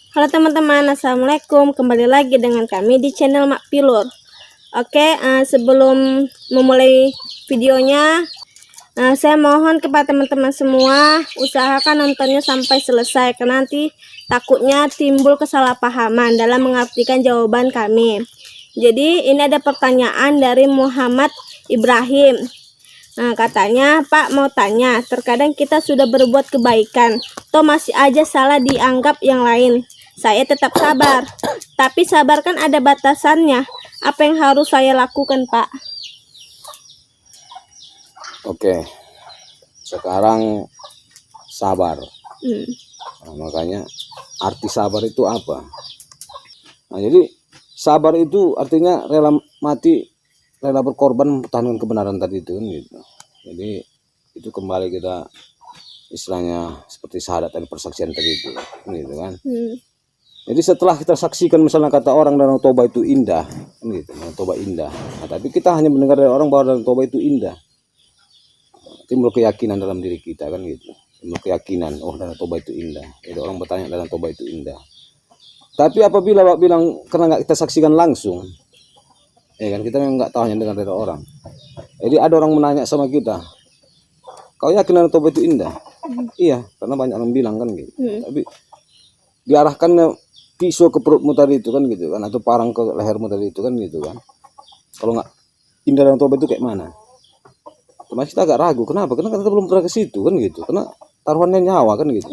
Halo teman-teman, assalamualaikum. Kembali lagi dengan kami di channel Mak Pilur. Oke, sebelum memulai videonya, saya mohon kepada teman-teman semua usahakan nontonnya sampai selesai, karena nanti takutnya timbul kesalahpahaman dalam mengartikan jawaban kami. Jadi ini ada pertanyaan dari Muhammad Ibrahim. Katanya, Pak mau tanya, terkadang kita sudah berbuat kebaikan, toh masih aja salah dianggap yang lain. Saya tetap sabar, tapi sabar kan ada batasannya. Apa yang harus saya lakukan, Pak? Oke, sekarang sabar. Nah, makanya arti sabar itu apa? Nah, jadi sabar itu artinya rela mati, rela berkorban mempertahankan kebenaran tadi itu kan gitu. Jadi itu kembali kita istilahnya seperti syahadat dan persaksian tadi itu gitu kan. Jadi setelah kita saksikan misalnya kata orang Danau Toba itu indah gitu, Danau Toba indah. Nah, tapi kita hanya mendengar dari orang bahwa Danau Toba itu indah. Timbul keyakinan dalam diri kita kan gitu. Timbul keyakinan, oh Danau Toba itu indah. Jadi orang bertanya Danau Toba itu indah. Tapi apabila Pak bilang karena nggak kita saksikan langsung, ya kan kita memang nggak tahu, hanya dengar dari orang. Jadi ada orang menanya sama kita, kau yakin Danau Toba itu indah? Iya, karena banyak orang bilang kan gitu. Tapi diarahkannya pisau ke perutmu tadi itu kan gitu kan, atau parang ke lehermu tadi itu kan gitu kan. Kalau nggak indah Danau Toba itu kayak mana? Masih kita agak ragu. Kenapa? Karena kita belum pernah ke situ kan gitu. Karena taruhannya nyawa kan gitu.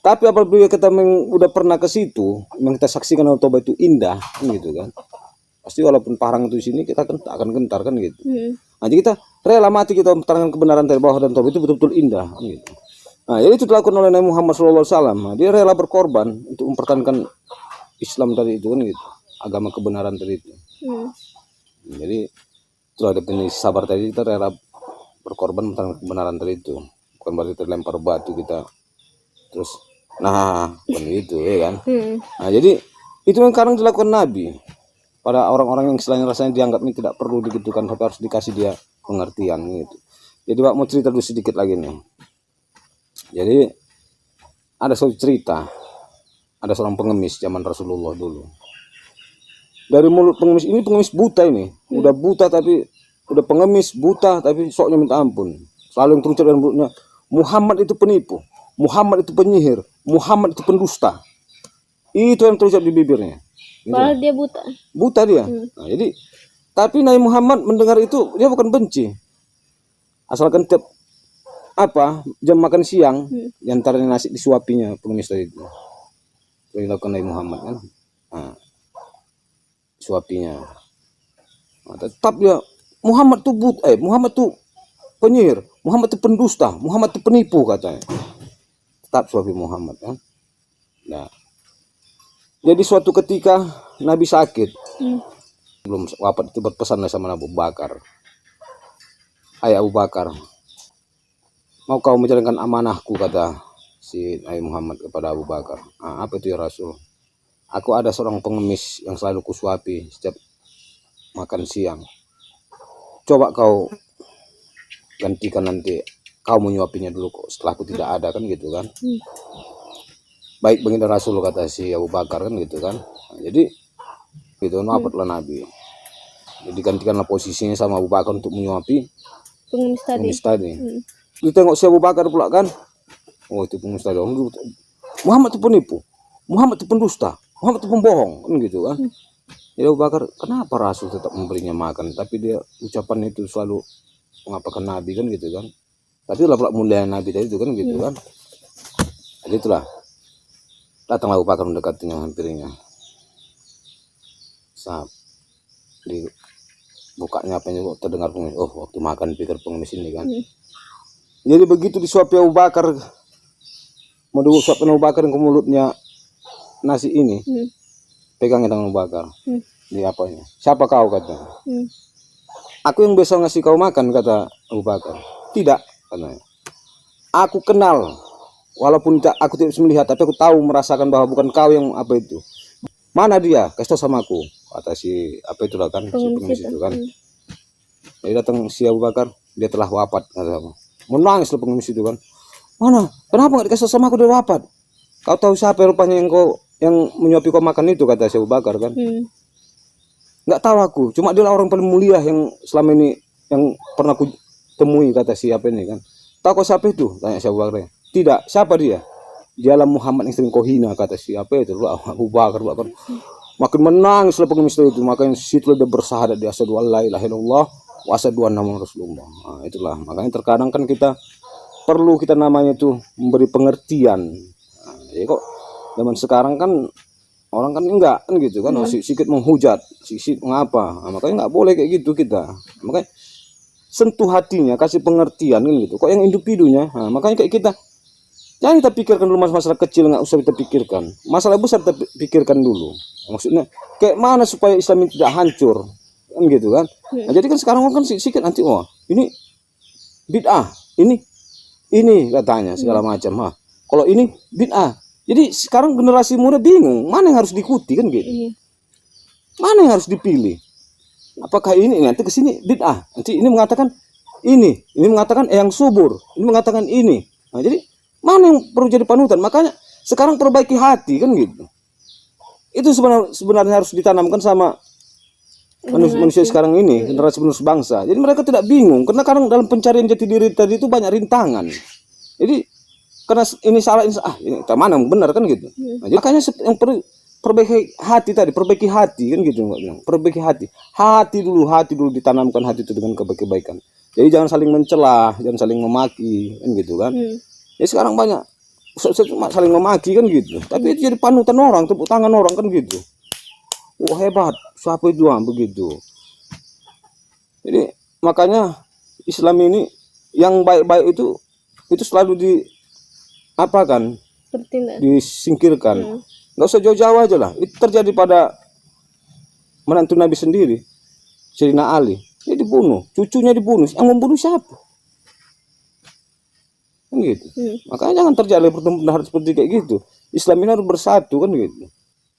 Tapi apabila kita udah pernah ke situ, memang kita saksikan Danau Toba itu indah kan gitu kan. Pasti walaupun parang itu di sini kita akan gentar kan gitu. Nah, jadi kita rela mati kita mempertahankan kebenaran dari bahwa Danau Toba itu betul-betul indah kan gitu. Nah, jadi itu dilakukan oleh Nabi Muhammad SAW. Nah, dia rela berkorban untuk mempertahankan Islam tadi itu kan gitu, agama kebenaran tadi itu. Jadi itulah definisi sabar tadi, kita rela berkorban tentang kebenaran tadi itu, bukan berarti terlempar batu kita terus bukan itu ya kan. Nah, jadi itu yang sekarang dilakukan Nabi pada orang-orang yang selain rasanya dianggap ini tidak perlu digitukan, tapi harus dikasih dia pengertian gitu. Jadi Pak mau cerita dulu sedikit lagi nih. Jadi ada suatu cerita, ada seorang pengemis zaman Rasulullah dulu. Dari mulut pengemis ini, pengemis buta ini, udah buta tapi udah pengemis buta tapi soknya minta ampun. Selalu yang terucap dari mulutnya, Muhammad itu penipu, Muhammad itu penyihir, Muhammad itu pendusta. Itu yang terucap di bibirnya. Gitu. Padahal dia buta. Buta dia. Nah, jadi tapi Nabi Muhammad mendengar itu dia bukan benci. Asalkan tiap jam makan siang, diantaranya nasi disuapinya pengemis tadi itu. Itu dilakukan Nabi Muhammad kan. Nah, suapinya. Nah, tetap dia Muhammad tuh Muhammad tuh penyihir, Muhammad tuh pendusta, Muhammad tuh penipu katanya. Tetap suapi Muhammad kan. Nah, jadi suatu ketika Nabi sakit, belum wafat itu berpesan sama Abu Bakar. Hai Abu Bakar, mau kau menjalankan amanahku, kata si Nabi Muhammad kepada Abu Bakar. Nah, apa itu ya Rasul? Aku ada seorang pengemis yang selalu kusuapi setiap makan siang. Coba kau gantikan, nanti kau menyuapinya dulu kok, setelah aku tidak ada kan gitu kan. Baik baginda Rasul, kata si Abu Bakar kan gitu kan. Nah, jadi gitu wafatlah Nabi. Jadi gantikanlah posisinya sama Abu Bakar untuk menyuapi pengemis tadi. Ditengok si Abu Bakar pula kan, oh itu pengemis tadi, Muhammad itu penipu, Muhammad itu pendusta, Muhammad itu pembohong kan gitu kan. Jadi Abu Bakar, kenapa Rasul tetap memberinya makan, tapi dia ucapan itu selalu mengapakan Nabi kan gitu kan. Tapi itulah pula mulia Nabi tadi itu kan gitu kan. Jadi itulah datanglah Abu Bakar mendekatinya, hampirinya. Saat dibukanya apanya kok terdengar pengemis. Oh, waktu makan pikir pengemis ini kan. Jadi begitu disuapi Abu Bakar, mau disuapin Abu Bakar ke mulutnya nasi ini, pegangnya tangan Abu Bakar. Di apanya? Siapa kau, kata. Aku yang besok ngasih kau makan, kata Abu Bakar. Tidak, katanya. Aku kenal, walaupun aku tidak bisa melihat, tapi aku tahu, merasakan bahwa bukan kau yang apa itu. Mana dia? Kasih tahu sama aku, kata si itulah kan, si pengemis itu kan. Jadi datang si Abu Bakar, dia telah wafat, kata apa. Menangis pengemis itu kan. Mana? Kenapa nggak dikasih tahu sama aku, dia wafat? Kau tahu siapa rupanya yang yang menyuapi kau makan itu, kata Syekh Abu Bakar kan. Nggak tahu aku, cuma dia orang paling mulia yang selama ini yang pernah aku temui, kata siapa ini kan. Tahu kau siapa itu? Tanya Syekh Abu Bakar. Tidak, siapa dia? Dialah Muhammad yang sering kau hina, kata siapa itu? Abu Bakar. Makin menangis lah pengemis itu, makanya situ dia bersahadat di asyhadu an la ilaha illallah wa asyhadu anna muhammadar rasulullah. Nah, itulah makanya terkadang kan kita perlu kita namanya itu memberi pengertian. Nah, jadi kok zaman sekarang kan orang kan enggak kan gitu kan, sikit menghujat, sikit mengapa. Nah, makanya nggak boleh kayak gitu kita. Makanya sentuh hatinya, kasih pengertian kan gitu. Kok yang individunya, nah, makanya kayak kita jangan kita pikirkan dulu masalah kecil, nggak usah kita pikirkan. Masalah besar kita pikirkan dulu. Maksudnya kayak mana supaya Islam ini tidak hancur kan gitu kan. Nah, jadi kan sekarang kan sikit nanti ini bid'ah, ini katanya segala macam. Kalau ini bid'ah. Jadi sekarang generasi muda bingung mana yang harus diikuti kan gitu. Mana yang harus dipilih? Apakah ini nanti ke sini bid'ah, nanti ini mengatakan ini mengatakan yang subur, ini mengatakan ini. Nah, jadi mana yang perlu jadi panutan? Makanya sekarang perbaiki hati kan gitu. Itu sebenarnya harus ditanamkan sama manusia sekarang ini, generasi penerus bangsa. Jadi mereka tidak bingung karena kadang dalam pencarian jati diri tadi itu banyak rintangan. Jadi karena ini salah, ini mana yang benar kan gitu. Nah, jadi makanya yang perlu perbaiki hati tadi, perbaiki hati kan gitu Mbak bilang. Perbaiki hati dulu ditanamkan hati itu dengan kebaikan. Jadi jangan saling mencela, jangan saling memaki kan gitu kan. Ya sekarang banyak saling memaki kan gitu. Tapi itu jadi panutan orang, tepuk tangan orang kan gitu. Wah hebat, siapa itu begitu. Jadi makanya Islam ini yang baik-baik itu selalu disingkirkan. Nggak usah jauh-jauh aja lah. Itu terjadi pada menantu Nabi sendiri, Sayyidina Ali. Dia dibunuh, cucunya dibunuh. Yang membunuh siapa? Kan gitu. Makanya jangan terjadi pertempuran seperti kayak gitu. Islam ini harus bersatu kan gitu.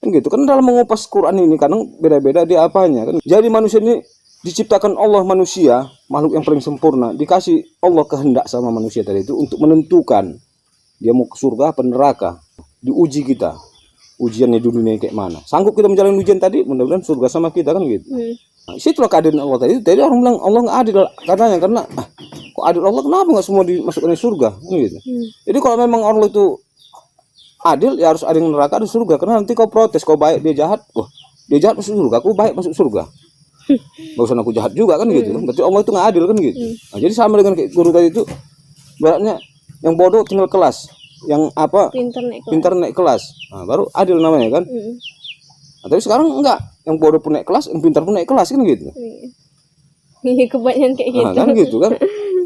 Kan gitu. Kan dalam mengupas Quran ini kadang beda-beda dia apanya kan. Jadi manusia ini diciptakan Allah, manusia makhluk yang paling sempurna, dikasih Allah kehendak sama manusia tadi itu untuk menentukan dia mau ke surga apa neraka. Diuji kita. Ujiannya di dunia kayak mana. Sanggup kita menjalani ujian tadi, mudah-mudahan surga sama kita kan gitu. Nah, situlah keadilan Allah tadi. Jadi orang bilang Allah nggak adil katanya karena kok adil Allah, kenapa nggak semua dimasukkan di surga gitu. Jadi kalau memang Allah itu adil ya harus ada yang neraka ada surga, karena nanti kau protes, kau baik dia jahat, dia jahat masuk surga, aku baik masuk surga. Gak usah aku jahat juga kan gitu. Berarti Allah itu nggak adil kan gitu. Nah, jadi sama dengan kayak guru tadi itu, beratnya yang bodoh tinggal kelas, yang apa pintar naik kelas. Nah, baru adil namanya kan. Nah, tapi sekarang enggak, yang bodoh pun naik kelas, yang pintar pun naik kelas kan gitu. Iya kebanyakan kayak gitu. Nah, kan gitu kan.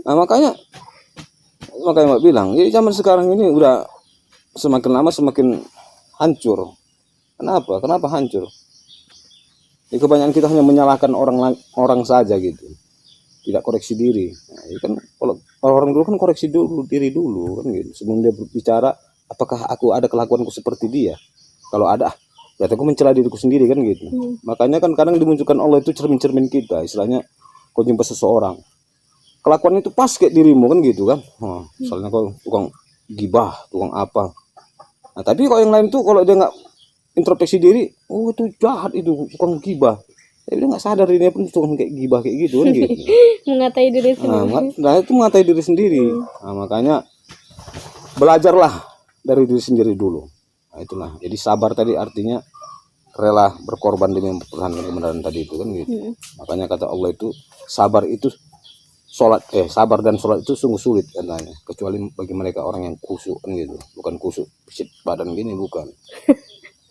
Nah, makanya Mbak bilang, jadi zaman sekarang ini udah semakin lama semakin hancur. Kenapa hancur? Ya, kebanyakan kita hanya menyalahkan orang saja gitu, tidak koreksi diri. Nah, ya kan kalau orang dulu kan koreksi dulu diri dulu kan gitu. Sebelum dia berbicara, apakah aku ada kelakuanku seperti dia? Kalau ada, berarti aku mencela diriku sendiri kan gitu. Makanya kan kadang dimunculkan Allah itu cermin-cermin kita, istilahnya kau jumpa seseorang, kelakuan itu pas kayak dirimu kan gitu kan. Misalnya kau tukang gibah, tukang apa. Nah, tapi kalau yang lain tuh kalau dia nggak introspeksi diri, itu jahat itu tukang gibah. Tapi dia nggak sadar dirinya pun tukang kayak gibah kayak gitu kan gitu. Mengatai diri sendiri. Nah, itu mengatai diri sendiri. Nah, makanya belajarlah dari diri sendiri dulu. Nah, itulah. Jadi sabar tadi artinya rela berkorban demi mempertahankan kebenaran tadi itu kan gitu. Makanya kata Allah itu sabar dan sholat itu sungguh sulit katanya, kecuali bagi mereka orang yang khusyuk kan gitu. Bukan khusyuk pisit badan gini, bukan.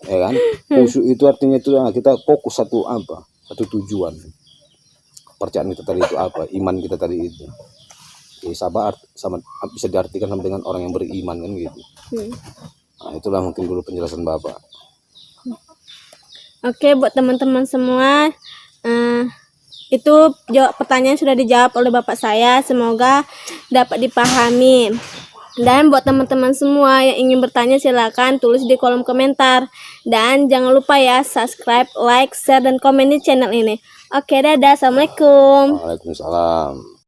Ya kan? Khusyuk itu artinya itu kita fokus satu tujuan. Kepercayaan kita tadi itu apa? Iman kita tadi itu. Jadi sabar sama bisa diartikan sama dengan orang yang beriman kan gitu. Nah, itulah mungkin dulu penjelasan Bapak. Oke, buat teman-teman semua, itu pertanyaan sudah dijawab oleh Bapak saya. Semoga dapat dipahami. Dan buat teman-teman semua yang ingin bertanya, silakan tulis di kolom komentar. Dan jangan lupa ya, subscribe, like, share, dan komen di channel ini. Oke, dadah. Assalamualaikum. Waalaikumsalam.